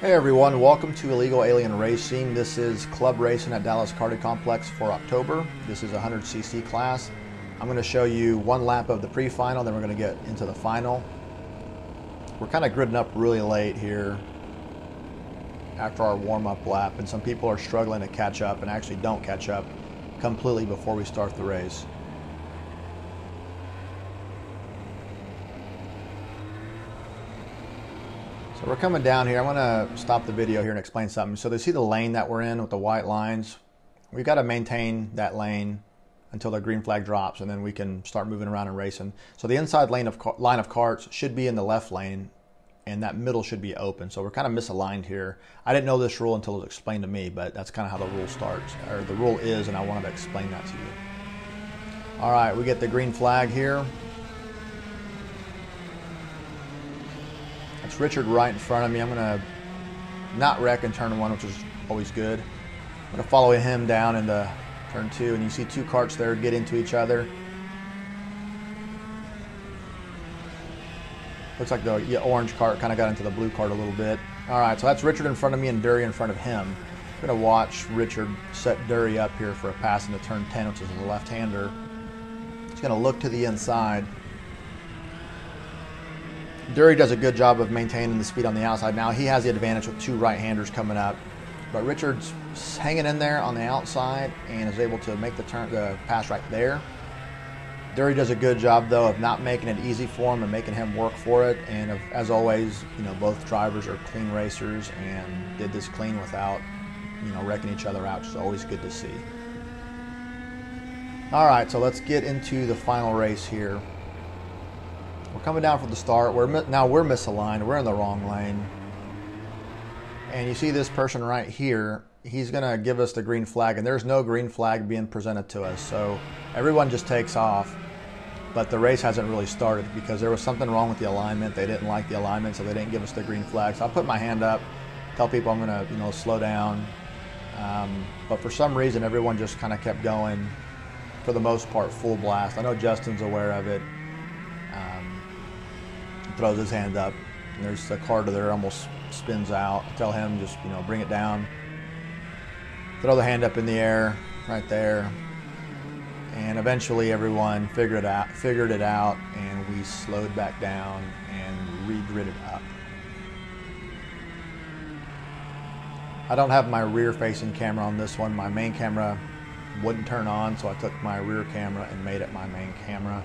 Hey everyone, welcome to Illegal Alien Racing. This is club racing at Dallas Karting Complex for October. This is a 100cc class. I'm going to show you one lap of the pre-final, then we're going to get into the final. We're kind of gridding up really late here after our warm-up lap, and some people are struggling to catch up and actually don't catch up completely before we start the race. So we're coming down here. I'm going to stop the video here and explain something. So they see the lane that we're in with the white lines. We've got to maintain that lane until the green flag drops, and then we can start moving around and racing. So the inside line of carts should be in the left lane, and that middle should be open. So we're kind of misaligned here. I didn't know this rule until it was explained to me, but that's kind of how the rule starts, or the rule is, and I wanted to explain that to you. All right, we get the green flag here. It's Richard right in front of me. I'm going to not wreck in turn one, which is always good. I'm going to follow him down into turn two, and you see two carts there get into each other. Looks like the orange cart kind of got into the blue cart a little bit. All right, so that's Richard in front of me and Dury in front of him. I'm going to watch Richard set Dury up here for a pass into turn 10, which is a left-hander. He's going to look to the inside. Dury does a good job of maintaining the speed on the outside. Now he has the advantage with two right-handers coming up, but Richard's hanging in there on the outside and is able to make the pass right there. Dury does a good job though of not making it easy for him and making him work for it. And as always, both drivers are clean racers and did this clean without, wrecking each other out, which is always good to see. All right, so let's get into the final race here. We're coming down from the start. Now we're misaligned. We're in the wrong lane. And you see this person right here. He's going to give us the green flag, and there's no green flag being presented to us. So everyone just takes off. But the race hasn't really started because there was something wrong with the alignment. They didn't like the alignment, so they didn't give us the green flag. So I'll put my hand up, tell people I'm going to, slow down. But for some reason, everyone just kind of kept going, for the most part, full blast. I know Justin's aware of it. Throws his hand up, and there's the car there, almost spins out. I tell him just, bring it down. Throw the hand up in the air, right there. And eventually everyone figured it out, and we slowed back down and re-gridded up. I don't have my rear-facing camera on this one. My main camera wouldn't turn on, so I took my rear camera and made it my main camera.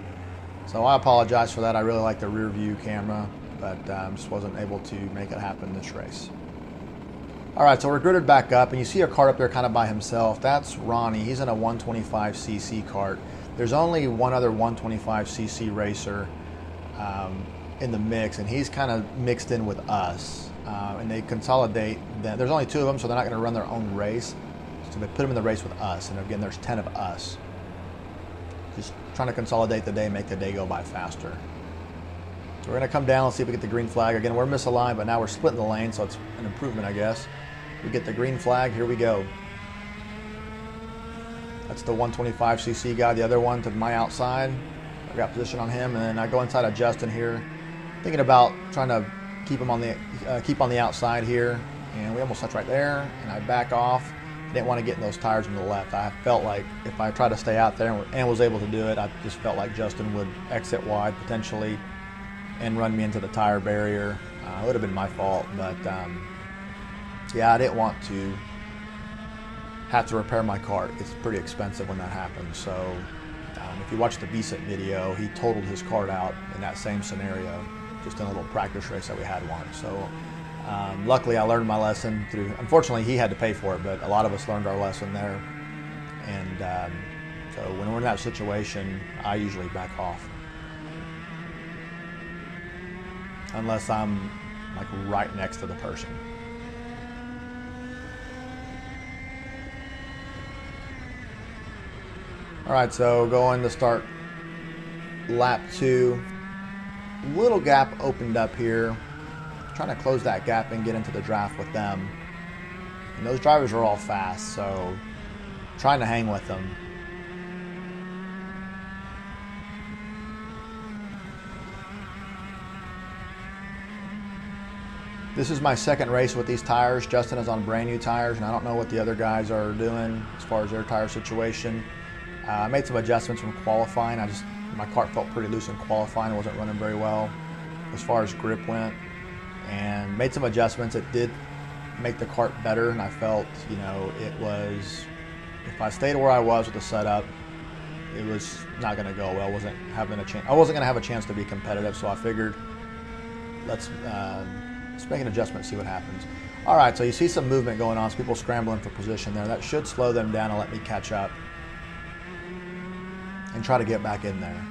So I apologize for that. I really like the rear view camera, but just wasn't able to make it happen this race. All right, so we're gridded back up, and you see a cart up there kind of by himself. That's Ronnie. He's in a 125cc cart. There's only one other 125cc racer in the mix, and he's kind of mixed in with us. And they consolidate. There's only two of them, so they're not going to run their own race. So they put him in the race with us, and again, there's 10 of us. Just trying to consolidate the day, make the day go by faster. So we're going to come down and see if we get the green flag. Again, we're misaligned, but now we're splitting the lane, so it's an improvement, I guess. We get the green flag. Here we go. That's the 125cc guy. The other one to my outside. I got position on him, and then I go inside of Justin here, thinking about trying to keep him on the outside here, and we almost touch right there, and I back off. I didn't want to get in those tires on the left. I felt like if I tried to stay out there and was able to do it, I just felt like Justin would exit wide potentially and run me into the tire barrier. It would have been my fault, but yeah, I didn't want to have to repair my cart. It's pretty expensive when that happens. So if you watch the VSIT video, he totaled his cart out in that same scenario, just in a little practice race that we had once. So luckily I learned my lesson through, unfortunately he had to pay for it, but a lot of us learned our lesson there. And so when we're in that situation, I usually back off. Unless I'm like right next to the person. All right, so going to start lap 2. Little gap opened up here. Trying to close that gap and get into the draft with them. And those drivers are all fast, so trying to hang with them. This is my second race with these tires. Justin is on brand new tires, and I don't know what the other guys are doing as far as their tire situation. I made some adjustments from qualifying. My cart felt pretty loose in qualifying. It wasn't running very well as far as grip went, and made some adjustments. It did make the cart better, and I felt, you know, it was, if I stayed where I was with the setup, it was not going to go well. I wasn't going to have a chance to be competitive, so I figured let's make an adjustment, see what happens. All right, so you see some movement going on. Some people scrambling for position there. That should slow them down and let me catch up and try to get back in there.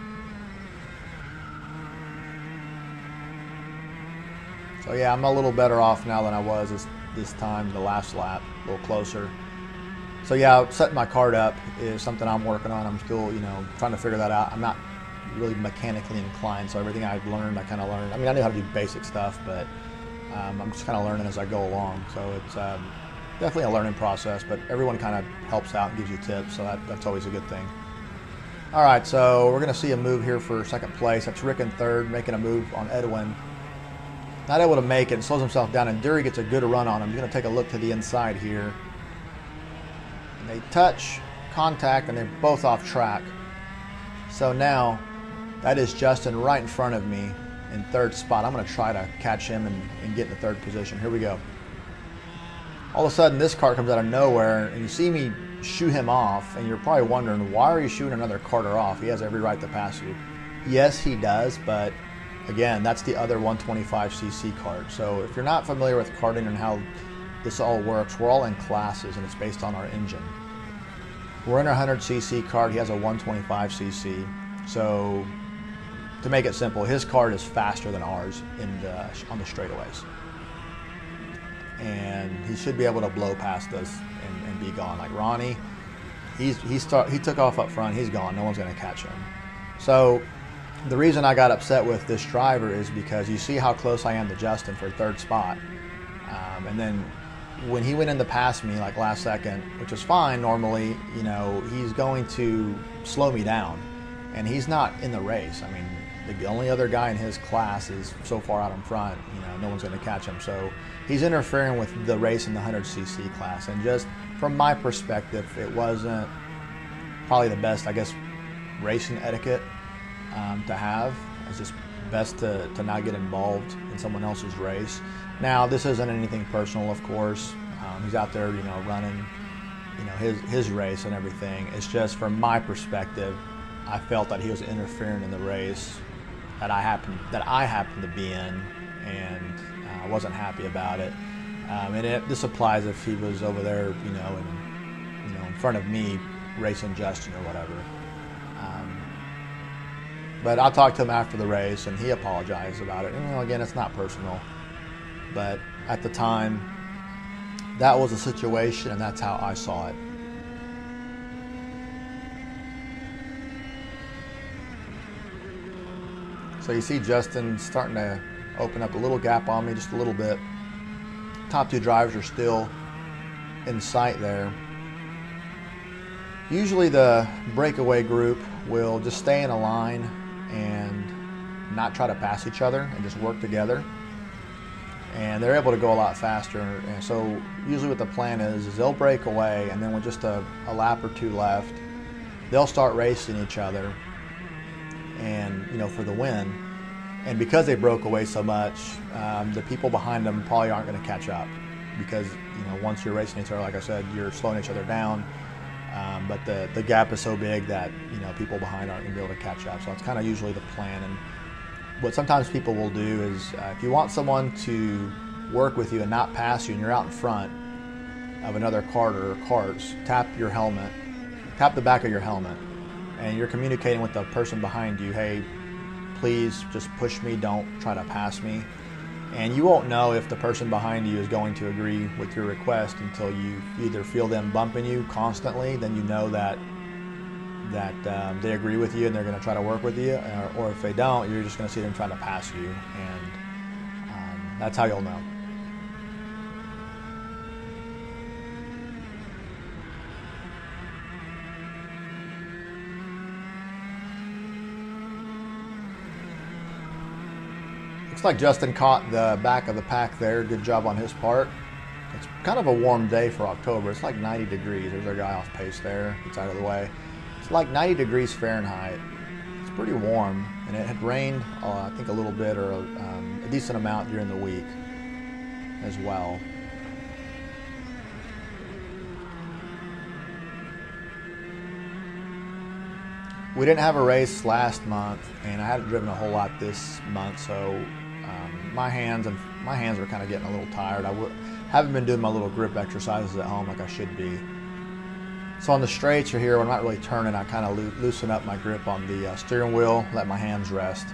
So yeah, I'm a little better off now than I was this time, the last lap, a little closer. So yeah, setting my cart up is something I'm working on. I'm still, you know, trying to figure that out. I'm not really mechanically inclined, so everything I've learned, I kind of learned. I mean, I knew how to do basic stuff, but I'm just kind of learning as I go along. So it's definitely a learning process, but everyone kind of helps out and gives you tips, so that's always a good thing. All right, so we're going to see a move here for second place. That's Rick in third, making a move on Edwin. Not able to make it, and slows himself down, and Dury gets a good run on him. He's going to take a look to the inside here. And they touch, contact, and they're both off track. So now, that is Justin right in front of me in third spot. I'm going to try to catch him and get in the third position. Here we go. All of a sudden, this cart comes out of nowhere, and you see me shoo him off, and you're probably wondering, why are you shooting another carter off? He has every right to pass you. Yes, he does, but again, that's the other 125cc cart. So if you're not familiar with karting and how this all works, we're all in classes, and it's based on our engine. We're in a 100cc cart. He has a 125cc. So to make it simple, his cart is faster than ours on the straightaways. And he should be able to blow past us and be gone. Like Ronnie, he took off up front. He's gone. No one's going to catch him. So the reason I got upset with this driver is because you see how close I am to Justin for third spot. And then when he went in to pass me like last second, which is fine normally, you know, he's going to slow me down. And he's not in the race. I mean, the only other guy in his class is so far out in front, you know, no one's going to catch him. So he's interfering with the race in the 100cc class. And just from my perspective, it wasn't probably the best, I guess, racing etiquette to have. It's just best to not get involved in someone else's race. Now, this isn't anything personal, of course. He's out there, you know, running, you know, his race and everything. It's just from my perspective, I felt that he was interfering in the race that I happened to be in, and I wasn't happy about it. This applies if he was over there, you know, in front of me racing Justin or whatever. But I talked to him after the race, and he apologized about it. And, you know, again, it's not personal, but at the time, that was a situation, and that's how I saw it. So you see Justin starting to open up a little gap on me, just a little bit. Top two drivers are still in sight there. Usually the breakaway group will just stay in a line and not try to pass each other and just work together. And they're able to go a lot faster. And so usually what the plan is they'll break away, and then with just a lap or two left, they'll start racing each other, and, you know, for the win. And because they broke away so much, the people behind them probably aren't going to catch up, because, you know, once you're racing each other, like I said, you're slowing each other down. But the gap is so big that, you know, people behind aren't going to be able to catch up. So it's kind of usually the plan. And what sometimes people will do is if you want someone to work with you and not pass you, and you're out in front of another carter or carts, tap your helmet, tap the back of your helmet, and you're communicating with the person behind you, hey, please just push me, don't try to pass me. And you won't know if the person behind you is going to agree with your request until you either feel them bumping you constantly, then you know that they agree with you and they're going to try to work with you, or if they don't, you're just going to see them trying to pass you, and that's how you'll know. Looks like Justin caught the back of the pack there. Good job on his part. It's kind of a warm day for October. It's like 90 degrees. There's our guy off pace there. Gets out of the way. It's like 90 degrees Fahrenheit. It's pretty warm, and it had rained, I think, a little bit or a decent amount during the week as well. We didn't have a race last month, and I hadn't driven a whole lot this month, so my hands were kind of getting a little tired. I haven't been doing my little grip exercises at home like I should be. So on the straights or here, when I'm not really turning, I kind of loosen up my grip on the steering wheel, let my hands rest.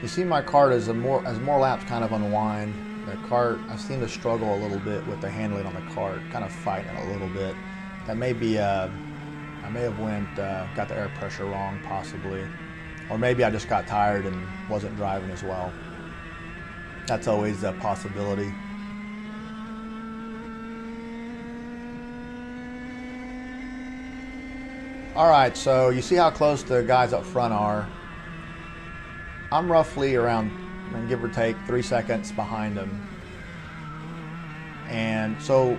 You see my cart as more laps kind of unwind. The cart, I seem to struggle a little bit with the handling on the cart, kind of fighting it a little bit. That may be, I may have got the air pressure wrong possibly. Or maybe I just got tired and wasn't driving as well. That's always a possibility. All right, so you see how close the guys up front are. I'm roughly around, give or take, 3 seconds behind them. And so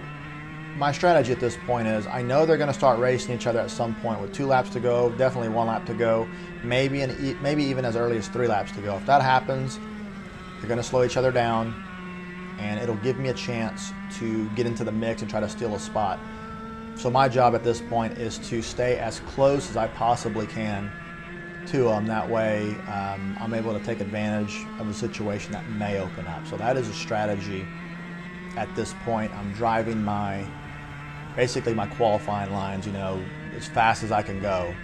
my strategy at this point is I know they're going to start racing each other at some point with 2 laps to go, definitely 1 lap to go, maybe even as early as 3 laps to go. If that happens, they're going to slow each other down, and it'll give me a chance to get into the mix and try to steal a spot. So my job at this point is to stay as close as I possibly can to them. That way I'm able to take advantage of a situation that may open up. So that is a strategy at this point. I'm driving basically my qualifying lines, as fast as I can go.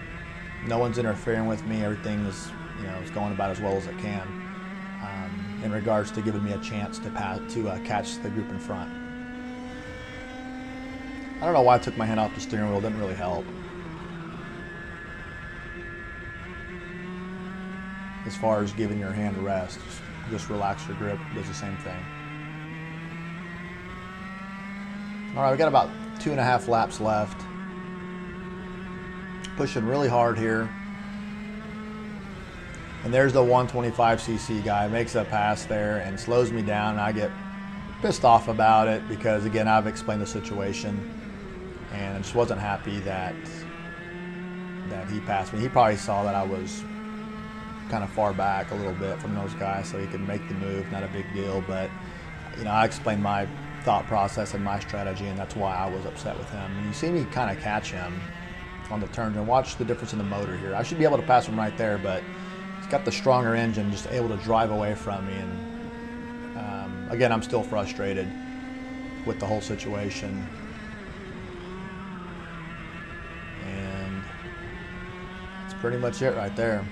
No one's interfering with me. Everything is, is going about as well as it can in regards to giving me a chance to catch the group in front. I don't know why I took my hand off the steering wheel. It didn't really help. As far as giving your hand a rest, just relax your grip, does the same thing. All right, we got about 2.5 laps left. Pushing really hard here. And there's the 125cc guy, makes a pass there and slows me down, and I get pissed off about it because, again, I've explained the situation, and I just wasn't happy that he passed me. He probably saw that I was kind of far back a little bit from those guys so he could make the move, not a big deal, but I explained my thought process and my strategy, and that's why I was upset with him. And you see me kind of catch him on the turns, and watch the difference in the motor here. I should be able to pass him right there, but he's got the stronger engine, just able to drive away from me. And again, I'm still frustrated with the whole situation. And that's pretty much it right there.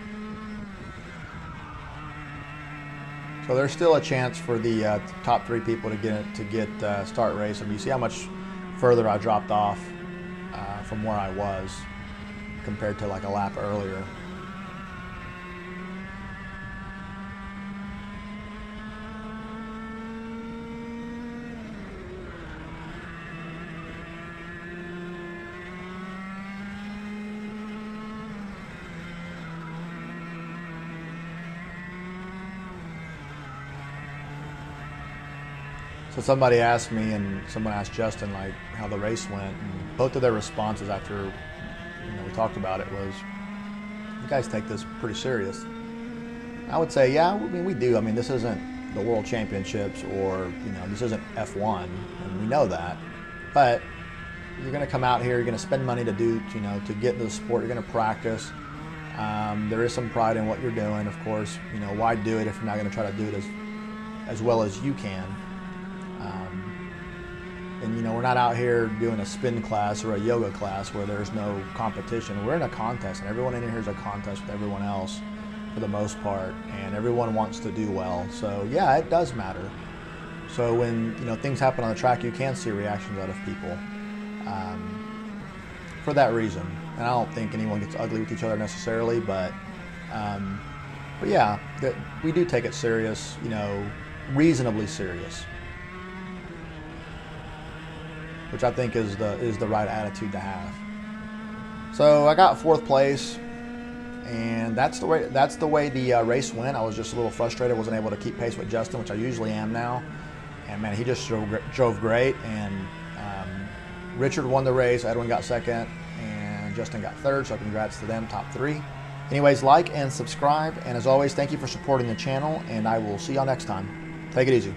So there's still a chance for the top 3 people to get start racing. You see how much further I dropped off from where I was compared to like a lap earlier. So somebody asked me, and someone asked Justin, like, how the race went, and both of their responses after we talked about it was, you guys take this pretty serious. I would say, yeah, we do. This isn't the World Championships, or this isn't F1, and we know that. But you're going to come out here, you're going to spend money to to get into the sport. You're going to practice. There is some pride in what you're doing, of course. Why do it if you're not going to try to do it as well as you can? And we're not out here doing a spin class or a yoga class where there's no competition. We're in a contest, and everyone in here is a contest with everyone else for the most part, and everyone wants to do well. So yeah, it does matter. So when things happen on the track, you can see reactions out of people for that reason. And I don't think anyone gets ugly with each other necessarily, but yeah, we do take it serious, reasonably serious, which I think is the right attitude to have. So I got 4th place, and that's the way the race went. I was just a little frustrated, wasn't able to keep pace with Justin, which I usually am now. And man, he just drove great. And Richard won the race, Edwin got 2nd, and Justin got 3rd. So congrats to them, top 3. Anyways, like and subscribe, and as always, thank you for supporting the channel, and I will see y'all next time. Take it easy.